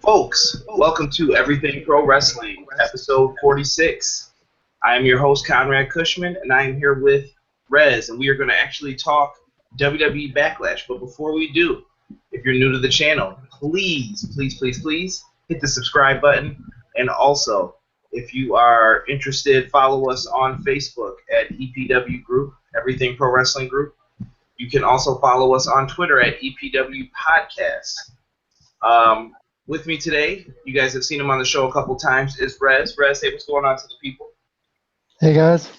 Folks, welcome to Everything Pro Wrestling, episode 46. I am your host, Conrad Cushman, and I am here with Rez, and we are going to actually talk WWE Backlash. But before we do, if you're new to the channel, please hit the subscribe button. And also, if you are interested, follow us on Facebook at EPW Group, Everything Pro Wrestling Group. You can also follow us on Twitter at EPW Podcast. With me today, you guys have seen him on the show a couple times, is Rez. Rez, say what's going on to the people. Hey, guys.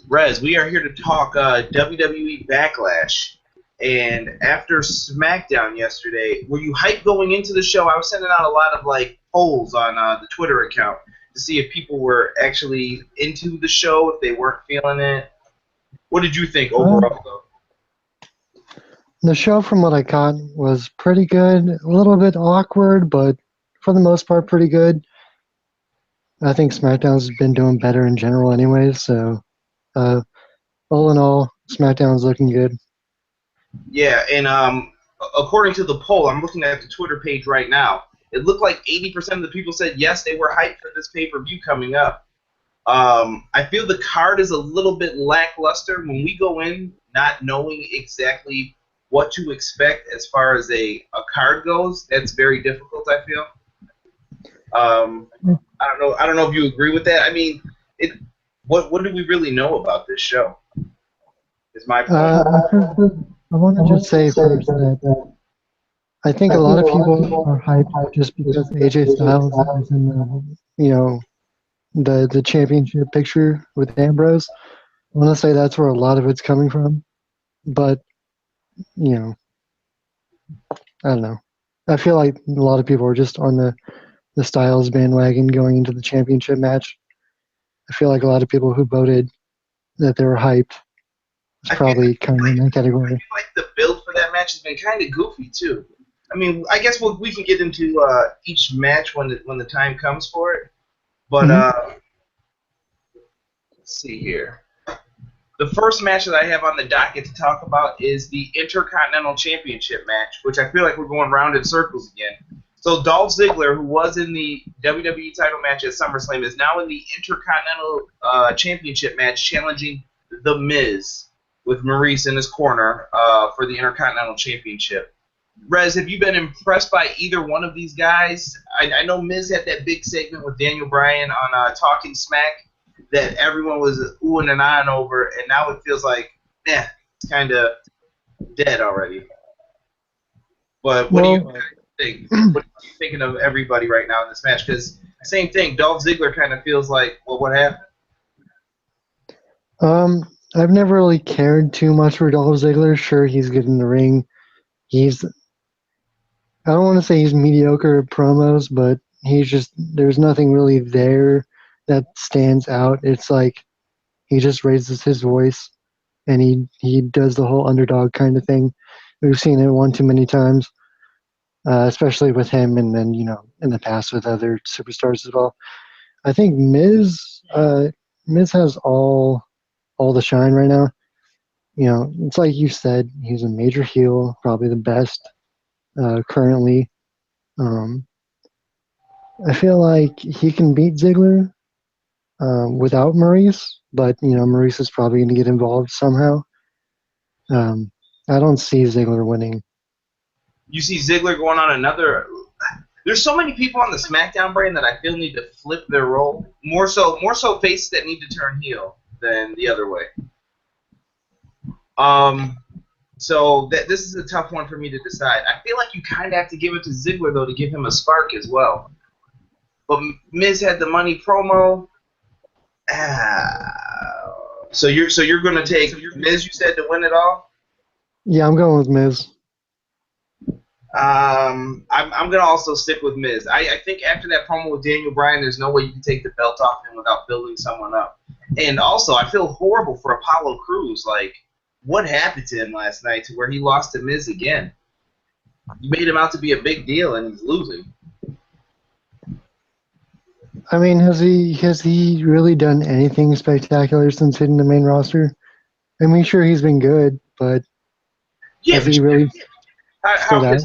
Rez, we are here to talk WWE Backlash. And after SmackDown yesterday, were you hyped going into the show? I was sending out a lot of polls on the Twitter account to see if people were actually into the show, if they weren't feeling it. What did you think overall, though? The show, from what I caught, was pretty good. A little bit awkward, but for the most part, pretty good. I think SmackDown's been doing better in general anyways, so all in all, SmackDown's looking good. Yeah, and according to the poll, I'm looking at the Twitter page right now, it looked like 80% of the people said yes, they were hyped for this pay-per-view coming up. I feel the card is a little bit lackluster when we go in not knowing exactly what to expect as far as a card goes. That's very difficult, I feel. I don't know if you agree with that. I mean, what do we really know about this show? Is my point. I want to just say first that I think a lot of people are hyped just because AJ Styles is in the championship picture with Ambrose. I want to say that's where a lot of it's coming from, but I don't know. I feel like a lot of people are just on the Styles bandwagon going into the championship match. I feel like a lot of people who voted that they were hyped is probably kind of in that category. I feel like the build for that match has been kind of goofy too. I mean, I guess we can get into each match when the time comes for it. But let's see here. The first match that I have on the docket to talk about is the Intercontinental Championship match, which I feel like we're going round in circles again. So Dolph Ziggler, who was in the WWE title match at SummerSlam, is now in the Intercontinental Championship match challenging The Miz with Maurice in his corner for the Intercontinental Championship. Rez, have you been impressed by either one of these guys? I know Miz had that big segment with Daniel Bryan on Talking Smack that everyone was oohing and ahhing over, and now it feels like, it's kind of dead already. But what do you think? What are you thinking of everybody right now in this match? Because same thing, Dolph Ziggler kind of feels like, well, what happened? I've never really cared too much for Dolph Ziggler. Sure, he's good in the ring. I don't want to say he's mediocre at promos, but there's nothing really there that stands out. It's like he just raises his voice and he does the whole underdog kind of thing. We've seen it one too many times, especially with him and then, in the past with other superstars as well. I think Miz has all the shine right now. It's like you said, he's a major heel, probably the best currently. I feel like he can beat Ziggler without Maurice, but Maurice is probably going to get involved somehow. I don't see Ziggler winning. You see Ziggler going on another. There's so many people on the SmackDown brand that I feel need to flip their role. More so faces that need to turn heel than the other way. So this is a tough one for me to decide. I feel like you kind of have to give it to Ziggler though to give him a spark as well. But Miz had the money promo. So you're going to take Miz, you said, to win it all? Yeah, I'm going with Miz. I'm going to also stick with Miz. I think after that promo with Daniel Bryan, there's no way you can take the belt off him without building someone up. And also, I feel horrible for Apollo Crews. Like, what happened to him last night to where he lost to Miz again? You made him out to be a big deal, and he's losing. I mean, has he really done anything spectacular since hitting the main roster? I mean, sure, he's been good, but has he really stood out?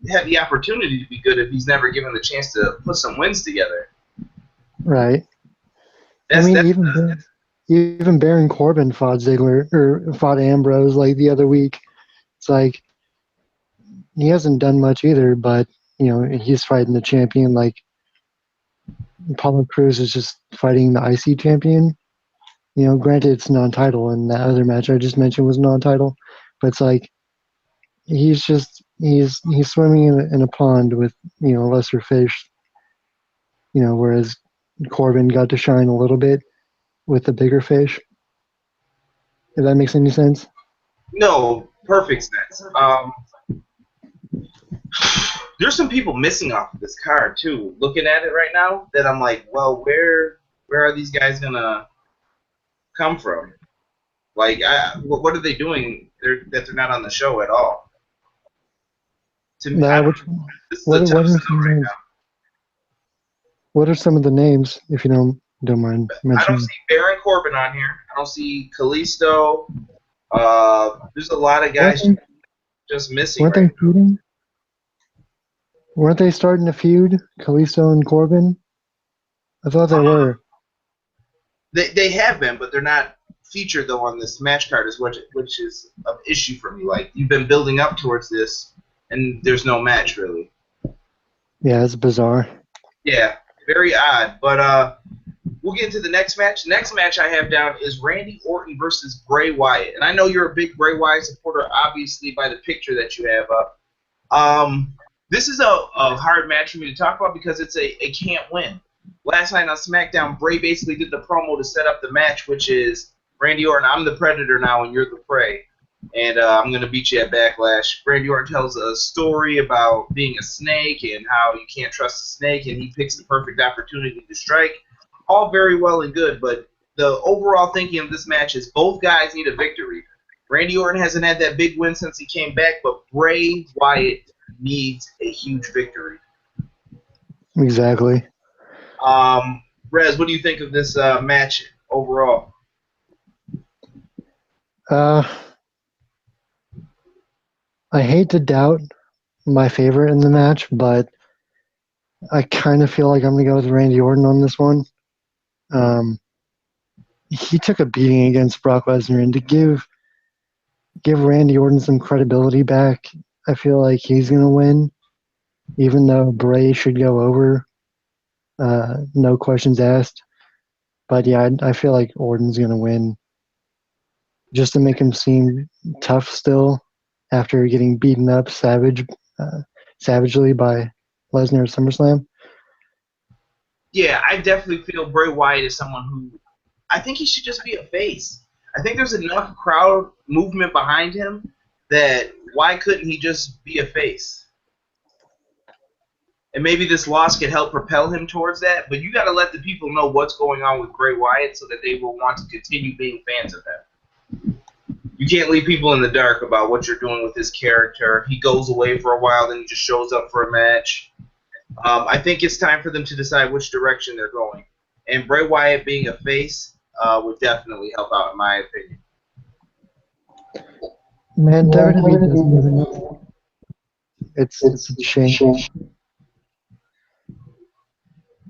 have the opportunity to be good if he's never given the chance to put some wins together. Right. That's, Even Baron Corbin fought Ziggler or fought Ambrose like the other week. It's like he hasn't done much either, but he's fighting the champion. Like Apollo Crews is just fighting the IC champion. Granted it's non-title, and that other match I just mentioned was non-title, but it's like he's swimming in a pond with lesser fish. Whereas Corbin got to shine a little bit with the bigger fish. If that makes any sense. No, perfect sense. There's some people missing off of this card too. Looking at it right now, that I'm like, well, where are these guys gonna come from? Like, what are they doing? That they're not on the show at all. To me, what are some of the names, if you don't mind mentioning? I don't see Baron Corbin on here. I don't see Kalisto. There's a lot of guys just missing. Weren't they feuding? Weren't they starting a feud, Kalisto and Corbin? I thought they were. They have been, but they're not featured though on this match card, which is an issue for me. Like, you've been building up towards this, and there's no match really. Yeah, it's bizarre. Yeah, very odd. But we'll get into the next match. Next match I have down is Randy Orton versus Bray Wyatt, and I know you're a big Bray Wyatt supporter, obviously by the picture that you have up. This is a hard match for me to talk about because it's a can't win. Last night on SmackDown, Bray basically did the promo to set up the match, which is Randy Orton, I'm the Predator now and you're the prey, and I'm going to beat you at Backlash. Randy Orton tells a story about being a snake and how you can't trust a snake, and he picks the perfect opportunity to strike. All very well and good, but the overall thinking of this match is both guys need a victory. Randy Orton hasn't had that big win since he came back, but Bray Wyatt needs a huge victory. Exactly. Rez, what do you think of this match overall? I hate to doubt my favorite in the match, but I kind of feel like I'm going to go with Randy Orton on this one. He took a beating against Brock Lesnar, and to give Randy Orton some credibility back, I feel like he's going to win, even though Bray should go over. No questions asked. But yeah, I feel like Orton's going to win just to make him seem tough still after getting beaten up savagely by Lesnar at SummerSlam. Yeah, I definitely feel Bray Wyatt is someone who I think he should just be a face. I think there's enough crowd movement behind him that why couldn't he just be a face? And maybe this loss could help propel him towards that, but you got to let the people know what's going on with Bray Wyatt so that they will want to continue being fans of him. You can't leave people in the dark about what you're doing with his character. He goes away for a while, then he just shows up for a match. I think it's time for them to decide which direction they're going. And Bray Wyatt being a face would definitely help out, in my opinion. Man, WWE doesn't even know. It's a shame.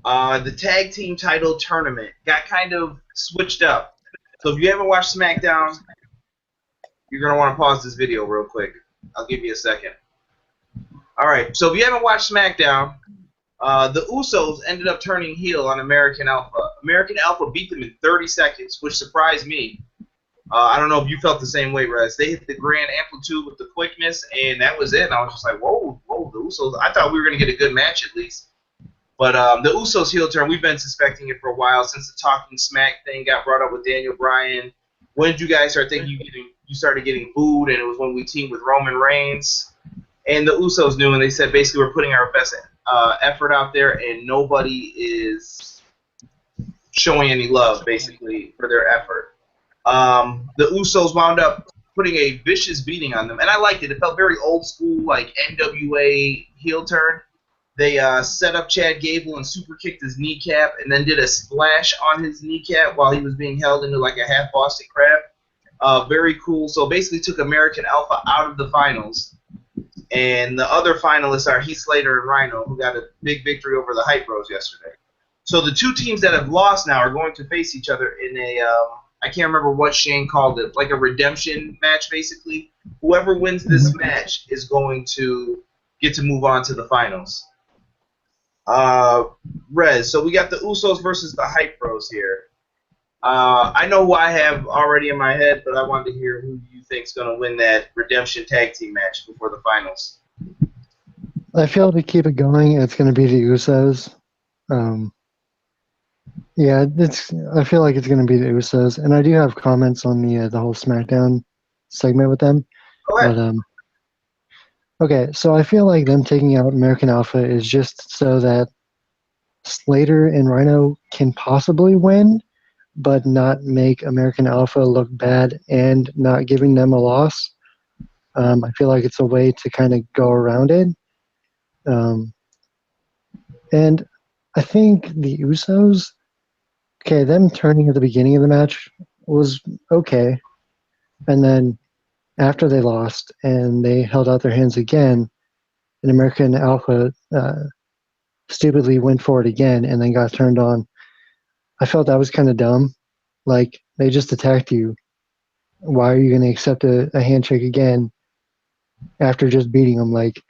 The tag team title tournament got kind of switched up. So if you haven't watched SmackDown, you're going to want to pause this video real quick. I'll give you a second. All right, so if you haven't watched SmackDown, the Usos ended up turning heel on American Alpha. American Alpha beat them in 30 seconds, which surprised me. I don't know if you felt the same way, Rez. They hit the grand amplitude with the quickness, and that was it. And I was just like, whoa, the Usos. I thought we were going to get a good match at least. But the Usos heel turn, we've been suspecting it for a while since the Talking Smack thing got brought up with Daniel Bryan. When did you guys start thinking you started getting booed? And it was when we teamed with Roman Reigns. And the Usos knew, and they said basically we're putting our best effort out there, and nobody is showing any love, basically, for their effort. The Usos wound up putting a vicious beating on them, and I liked it. It felt very old school, like NWA heel turn. They set up Chad Gable and super kicked his kneecap, and then did a splash on his kneecap while he was being held into like a half Boston Crab. Very cool. So basically took American Alpha out of the finals. And the other finalists are Heath Slater and Rhino, who got a big victory over the Hype Bros yesterday. So the two teams that have lost now are going to face each other in a, I can't remember what Shane called it, like a redemption match, basically. Whoever wins this match is going to get to move on to the finals. Rez, so we got the Usos versus the Hype Bros here. I know who I have already in my head, but I wanted to hear who you think is going to win that redemption tag team match before the finals. I feel to keep it going, it's going to be the Usos. Yeah, I feel like it's going to be the Usos, and I do have comments on the whole SmackDown segment with them. Go ahead. But okay, so I feel like them taking out American Alpha is just so that Slater and Rhino can possibly win, but not make American Alpha look bad and not giving them a loss. I feel like it's a way to kind of go around it. And I think the Usos, okay, them turning at the beginning of the match was okay. And then after they lost and they held out their hands again, and American Alpha stupidly went for it again and then got turned on. I felt that was kind of dumb. Like, they just attacked you. Why are you going to accept a handshake again after just beating them? Like,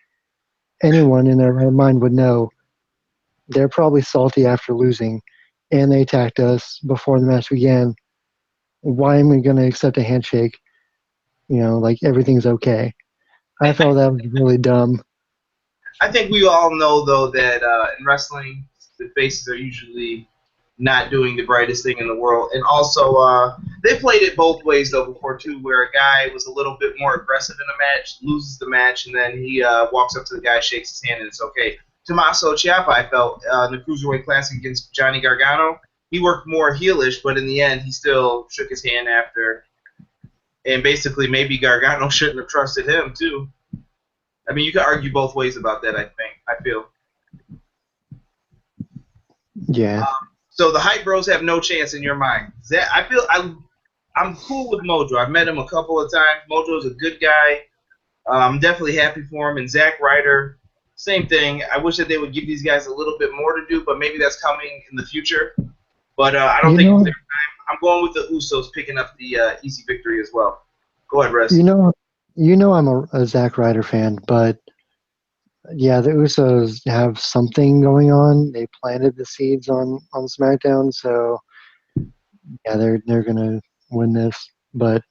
anyone in their right mind would know they're probably salty after losing, and they attacked us before the match began. Why am I going to accept a handshake? You know, like everything's okay. I thought that was really dumb. I think we all know, though, that in wrestling, the faces are usually not doing the brightest thing in the world. And also, they played it both ways, though, before, too, where a guy was a little bit more aggressive in a match, loses the match, and then he walks up to the guy, shakes his hand, and it's okay. Tommaso Ciampa, I felt, in the Cruiserweight Classic against Johnny Gargano, he worked more heelish, but in the end, he still shook his hand after. And basically, maybe Gargano shouldn't have trusted him, too. I mean, you could argue both ways about that, I feel. Yeah. So the Hype Bros have no chance in your mind. I'm cool with Mojo. I've met him a couple of times. Mojo's a good guy. I'm definitely happy for him. And Zack Ryder, same thing. I wish that they would give these guys a little bit more to do, but maybe that's coming in the future. But I don't think it's their time. I'm going with the Usos picking up the easy victory as well. Go ahead, Rez. You know I'm a Zack Ryder fan, but yeah, the Usos have something going on. They planted the seeds on SmackDown, so yeah, they're gonna win this. But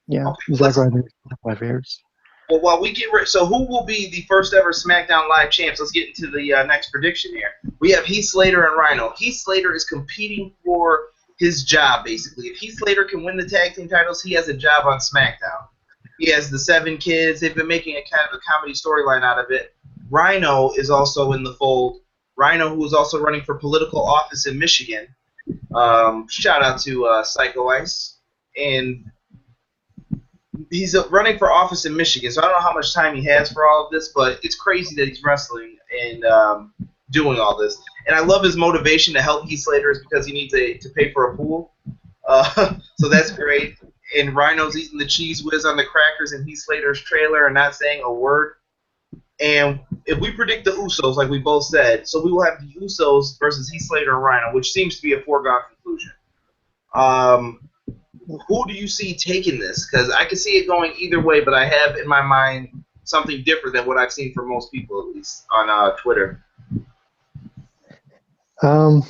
yeah, Okay, Zack Ryder is one of my favorites. Well, while we get ready, so who will be the first ever SmackDown Live champs? Let's get into the next prediction here. We have Heath Slater and Rhino. Heath Slater is competing for his job, basically. If Heath Slater can win the tag team titles, he has a job on SmackDown. He has the 7 kids. They've been making a kind of a comedy storyline out of it. Rhino is also in the fold. Rhino, who is also running for political office in Michigan. Shout out to Psycho Ice. And he's running for office in Michigan, so I don't know how much time he has for all of this, but it's crazy that he's wrestling and doing all this. And I love his motivation to help Heath Slater is because he needs to pay for a pool. So that's great. And Rhino's eating the cheese whiz on the crackers in Heath Slater's trailer and not saying a word. And if we predict the Usos, like we both said, so we will have the Usos versus Heath Slater and Rhino, which seems to be a foregone conclusion. Who do you see taking this? Because I can see it going either way, but I have in my mind something different than what I've seen from most people, at least on Twitter. I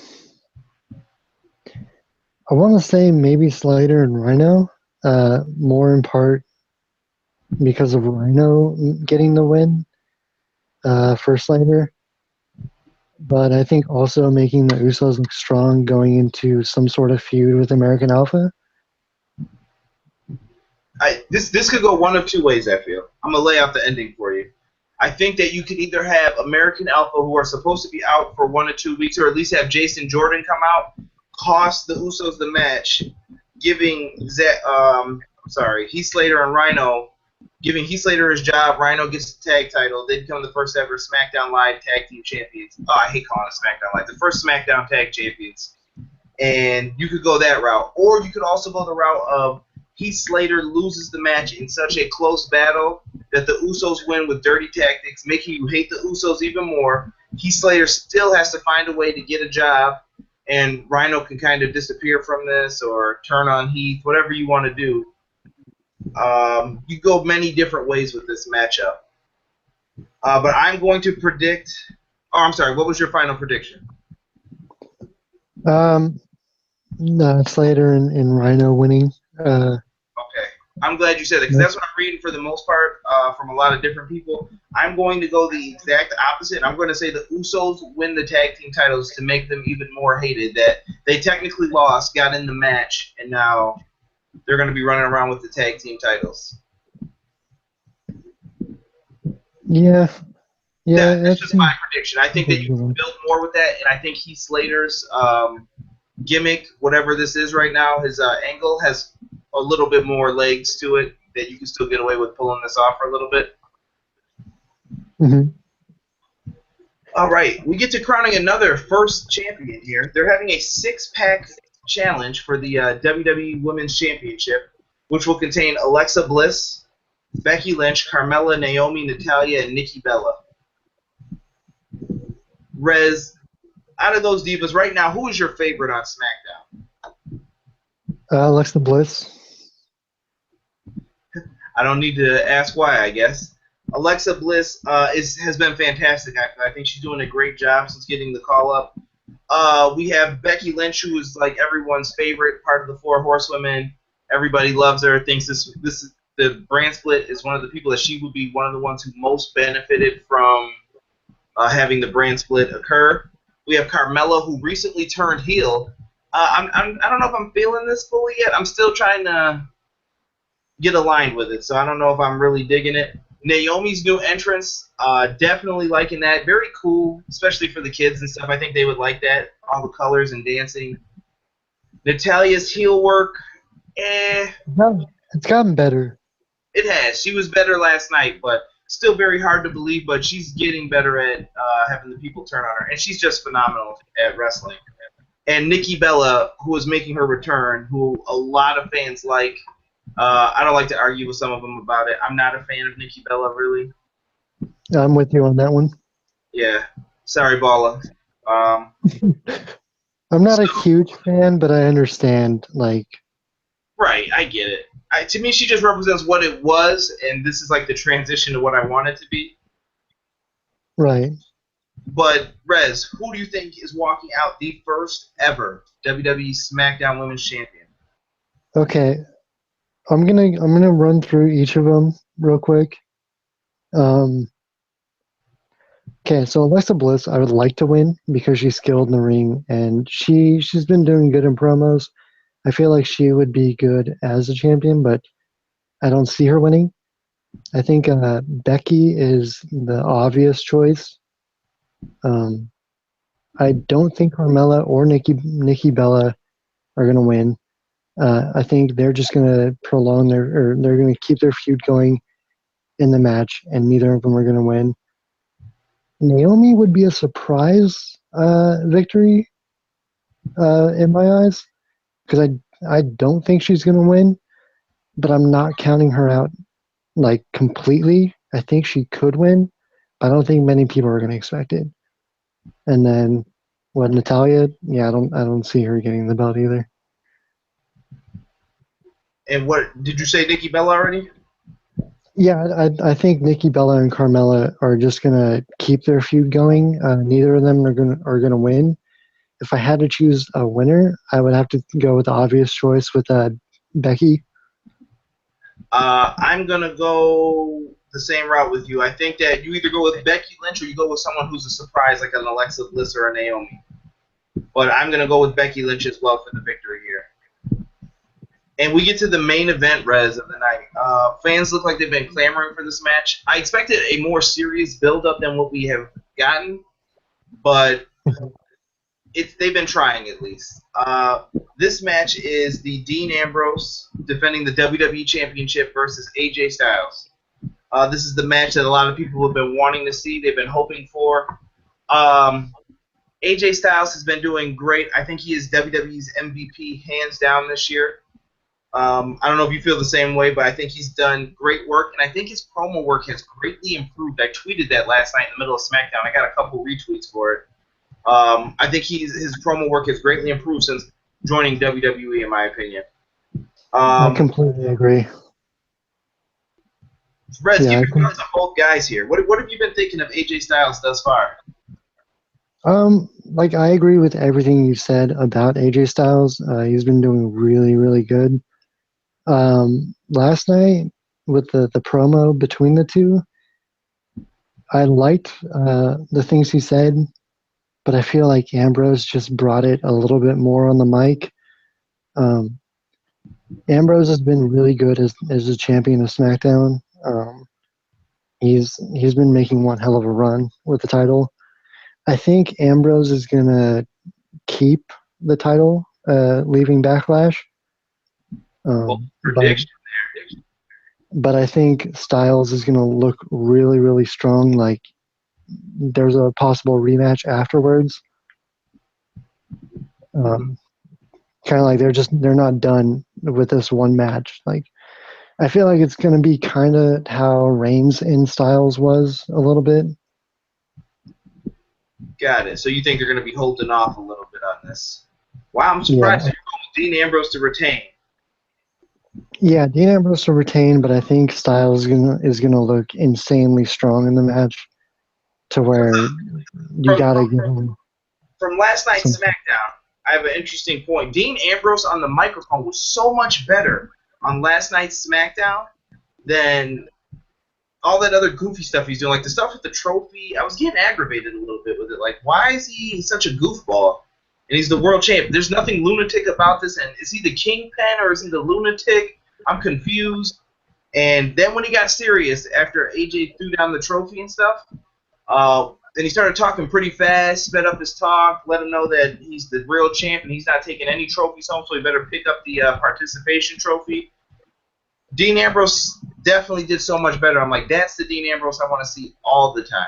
want to say maybe Slater and Rhino, more in part because of Rhino getting the win for Slater. But I think also making the Usos look strong going into some sort of feud with American Alpha. This could go one of two ways, I feel. I'm going to lay out the ending for you. I think that you could either have American Alpha, who are supposed to be out for 1 or 2 weeks, or at least have Jason Jordan come out, cost the Usos the match, giving Heath Slater and Rhino, giving Heath Slater his job. Rhino gets the tag title. They become the first ever SmackDown Live Tag Team Champions. Oh, I hate calling it SmackDown Live. The first SmackDown Tag Champions. And you could go that route. Or you could also go the route of Heath Slater loses the match in such a close battle that the Usos win with dirty tactics, making you hate the Usos even more. Heath Slater still has to find a way to get a job, and Rhino can kind of disappear from this or turn on Heath, whatever you want to do. You go many different ways with this matchup. But I'm going to predict. Oh, I'm sorry. What was your final prediction? Slater and Rhino winning. Okay. I'm glad you said that because that's what I'm reading for the most part from a lot of different people. I'm going to go the exact opposite. I'm going to say the Usos win the tag team titles to make them even more hated. That they technically lost, got in the match, and now they're going to be running around with the tag team titles. Yeah, that's just my prediction. I think that you can build more with that, and I think Heath Slater's gimmick, whatever this is right now, his angle has a little bit more legs to it that you can still get away with pulling this off for a little bit. Mm-hmm. All right, we get to crowning another first champion here. They're having a six-pack challenge for the WWE Women's Championship, which will contain Alexa Bliss, Becky Lynch, Carmella, Naomi, Natalya, and Nikki Bella. Rez, out of those divas right now, who is your favorite on SmackDown? Alexa Bliss. I don't need to ask why, I guess. Alexa Bliss has been fantastic. I think she's doing a great job since getting the call up. We have Becky Lynch, who is like everyone's favorite, part of the Four Horsewomen. Everybody loves her. Thinks this is the brand split is one of the people that she would be one of the ones who most benefited from having the brand split occur. We have Carmella, who recently turned heel. I don't know if I'm feeling this fully yet. I'm still trying to get aligned with it, so I don't know if I'm really digging it. Naomi's new entrance, definitely liking that. Very cool, especially for the kids and stuff. I think they would like that, all the colors and dancing. Natalya's heel work, It's gotten better. It has. She was better last night, but still very hard to believe, but she's getting better at having the people turn on her, and she's just phenomenal at wrestling. And Nikki Bella, who is making her return, who a lot of fans like. I don't like to argue with some of them about it. I'm not a fan of Nikki Bella, really. I'm with you on that one. Yeah. Sorry, Balla. I'm not a huge fan, but I understand, like... Right, I get it. To me, she just represents what it was, and this is like the transition to what I want it to be. Right. But, Rez, who do you think is walking out the first ever WWE SmackDown Women's Champion? Okay. I'm gonna run through each of them real quick. Okay, so Alexa Bliss, I would like to win because she's skilled in the ring, and she's been doing good in promos. I feel like she would be good as a champion, but I don't see her winning. I think Becky is the obvious choice. I don't think Carmella or Nikki Bella are gonna win. I think they're just going to they're going to keep their feud going in the match, and neither of them are going to win. Naomi would be a surprise victory in my eyes, because I don't think she's going to win, but I'm not counting her out like completely. I think she could win, but I don't think many people are going to expect it. And then, Natalya? Yeah, I don't see her getting the belt either. And what did you say, Nikki Bella already? Yeah, I think Nikki Bella and Carmella are just gonna keep their feud going. Neither of them are gonna win. If I had to choose a winner, I would have to go with the obvious choice with Becky. I'm gonna go the same route with you. I think that you either go with Becky Lynch or you go with someone who's a surprise, like an Alexa Bliss or a Naomi. But I'm gonna go with Becky Lynch as well for the victory here. And we get to the main event, Rez, of the night. Fans look like they've been clamoring for this match. I expected a more serious build-up than what we have gotten, but they've been trying at least. This match is the Dean Ambrose defending the WWE Championship versus AJ Styles. This is the match that a lot of people have been wanting to see. They've been hoping for. AJ Styles has been doing great. I think he is WWE's MVP hands down this year. I don't know if you feel the same way, but I think he's done great work, and I think his promo work has greatly improved. I tweeted that last night in the middle of SmackDown. I got a couple retweets for it. I think his promo work has greatly improved since joining WWE, in my opinion. I completely agree. Rez, give your thoughts on both guys here. What have you been thinking of AJ Styles thus far? Like I agree with everything you said about AJ Styles. He's been doing really, really good. Last night with the promo between the two, I liked the things he said, but I feel like Ambrose just brought it a little bit more on the mic. Ambrose has been really good as a champion of SmackDown. He's been making one hell of a run with the title. I think Ambrose is gonna keep the title, leaving Backlash. Prediction but I think Styles is gonna look really, really strong. Like there's a possible rematch afterwards. Kind of like they're not done with this one match. Like I feel like it's gonna be kind of how Reigns and Styles was a little bit. Got it. So you think they're going to be holding off a little bit on this? Wow, I'm surprised you're going with Dean Ambrose to retain. Yeah, Dean Ambrose to retain, but I think Styles is gonna look insanely strong in the match, to where you gotta give him. From last night's SmackDown, I have an interesting point. Dean Ambrose on the microphone was so much better on last night's SmackDown than all that other goofy stuff he's doing. Like the stuff with the trophy, I was getting aggravated a little bit with it. Like, why is he such a goofball? And he's the world champ. There's nothing lunatic about this. And is he the kingpin or is he the lunatic? I'm confused. And then when he got serious after AJ threw down the trophy and stuff, then he started talking pretty fast, sped up his talk, let him know that he's the real champ and he's not taking any trophies home, so he better pick up the participation trophy. Dean Ambrose definitely did so much better. I'm like, that's the Dean Ambrose I want to see all the time.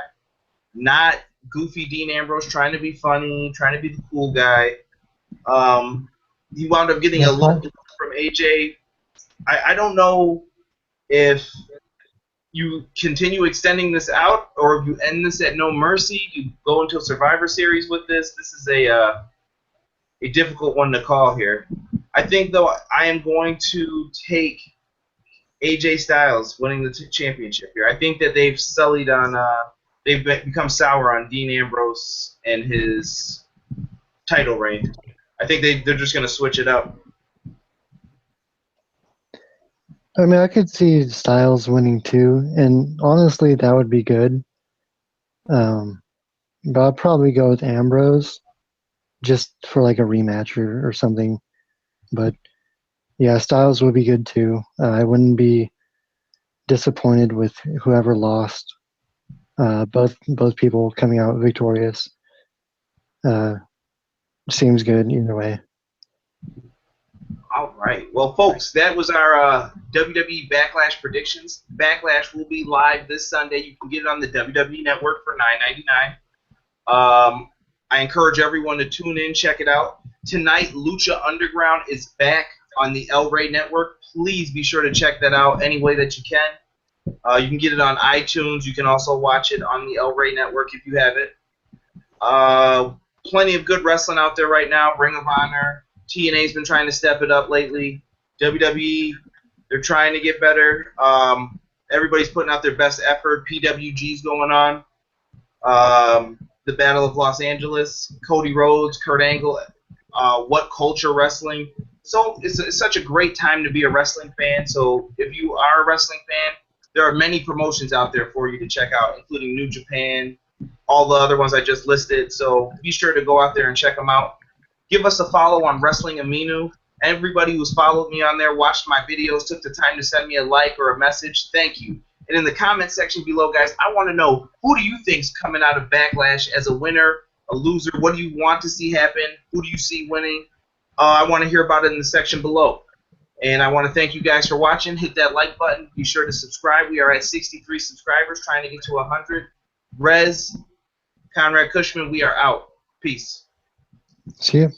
Not goofy Dean Ambrose trying to be funny, trying to be the cool guy. He wound up getting a look from AJ. I don't know if you continue extending this out or if you end this at No Mercy. You go into a Survivor Series with this. This is a difficult one to call here. I think, though, I am going to take AJ Styles winning the championship here. I think that they've sullied on, they've become sour on Dean Ambrose and his title reign. I think they're just going to switch it up. I mean, I could see Styles winning too, and honestly, that would be good. But I'd probably go with Ambrose, just for like a rematch or something. But yeah, Styles would be good too. I wouldn't be disappointed with whoever lost. Both people coming out victorious. Seems good either way. All right. Well, folks, that was our WWE Backlash predictions. Backlash will be live this Sunday. You can get it on the WWE Network for $9.99. I encourage everyone to tune in, check it out. Tonight, Lucha Underground is back on the El Rey Network. Please be sure to check that out any way that you can. You can get it on iTunes. You can also watch it on the El Rey Network if you have it. Plenty of good wrestling out there right now. Ring of Honor. TNA's been trying to step it up lately. WWE, they're trying to get better. Everybody's putting out their best effort. PWG's going on. The Battle of Los Angeles. Cody Rhodes, Kurt Angle. What Culture Wrestling. So it's such a great time to be a wrestling fan. So if you are a wrestling fan, there are many promotions out there for you to check out, including New Japan, all the other ones I just listed. So be sure to go out there and check them out. Give us a follow on Wrestling Aminu. Everybody who's followed me on there, watched my videos, took the time to send me a like or a message, thank you. And in the comment section below, guys, I want to know, who do you think's coming out of Backlash as a winner, a loser? What do you want to see happen? Who do you see winning? I want to hear about it in the section below. And I want to thank you guys for watching. Hit that like button. Be sure to subscribe. We are at 63 subscribers, trying to get to 100. Rez, Conrad Cushman, we are out. Peace. See ya.